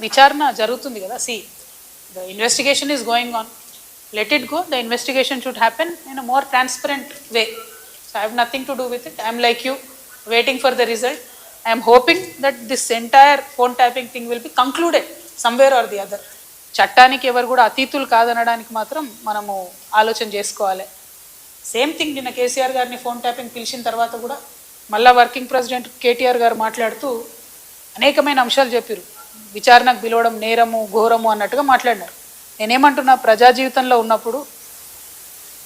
విచారణ జరుగుతుంది కదా. The investigation is going on, let it go. The investigation should happen in a more transparent way. So I have nothing to do with it. I am like you, waiting for the result. I am hoping that this entire phone tapping thing will be concluded somewhere or the other. చట్టానికి ఎవరు కూడా అతీతులు కాదనడానికి మాత్రం మనము ఆలోచన చేసుకోవాలి. Same thing నిన్న కేసీఆర్ గారిని phone tapping పిలిచిన తర్వాత కూడా మళ్ళా వర్కింగ్ ప్రెసిడెంట్ కేటీఆర్ గారు మాట్లాడుతూ అనేకమైన అంశాలు చెప్పారు. విచారణకు పిలవడం నేరము ఘోరము అన్నట్టుగా మాట్లాడినారు. నేనేమంటున్నా, ప్రజా జీవితంలో ఉన్నప్పుడు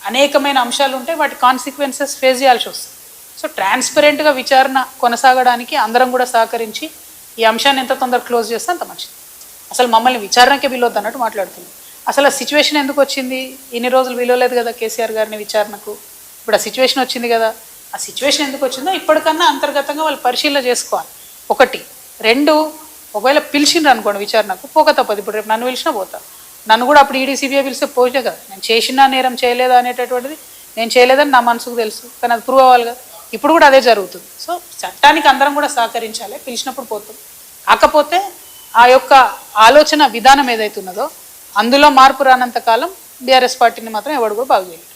అనేకమైన అంశాలు ఉంటాయి, వాటి కాన్సిక్వెన్సెస్ ఫేస్ చేయాల్సి వస్తుంది. సో ట్రాన్స్పరెంట్గా విచారణ కొనసాగడానికి అందరం కూడా సహకరించి ఈ అంశాన్ని ఎంత తొందరగా క్లోజ్ చేస్తే అంత మంచిది. అసలు మమ్మల్ని విచారణకే పిలవద్దు అన్నట్టు మాట్లాడుతున్నాం. అసలు ఆ సిచ్యువేషన్ ఎందుకు వచ్చింది? ఇన్ని రోజులు పిలవలేదు కదా కేసీఆర్ గారిని విచారణకు, ఇప్పుడు ఆ సిచ్యువేషన్ వచ్చింది కదా. ఆ సిచ్యువేషన్ ఎందుకు వచ్చిందో ఇప్పటికన్నా అంతర్గతంగా వాళ్ళు పరిశీలన చేసుకోవాలి. ఒకటి. రెండు, ఒకవేళ పిలిచిండ్రు అనుకోండి విచారణకు, పోక తప్పదు. ఇప్పుడు రేపు నన్ను పిలిచినా పోతా. నన్ను కూడా అప్పుడు ఈడీ సిబిఐ పిలిస్తే పోతే కదా, నేను చేసినా నేరం చేయలేదా అనేటటువంటిది నేను చేయలేదని నా మనసుకు తెలుసు, కానీ అది ప్రూవ్ అవ్వాలి కదా. ఇప్పుడు కూడా అదే జరుగుతుంది. సో చట్టానికి అందరం కూడా సహకరించాలి, పిలిచినప్పుడు పోతాం. కాకపోతే ఆ యొక్క ఆలోచన విధానం ఏదైతున్నదో అందులో మార్పు రానంత కాలం బీఆర్ఎస్ పార్టీని మాత్రం ఎవడు కూడా బాగు చేయలేదు.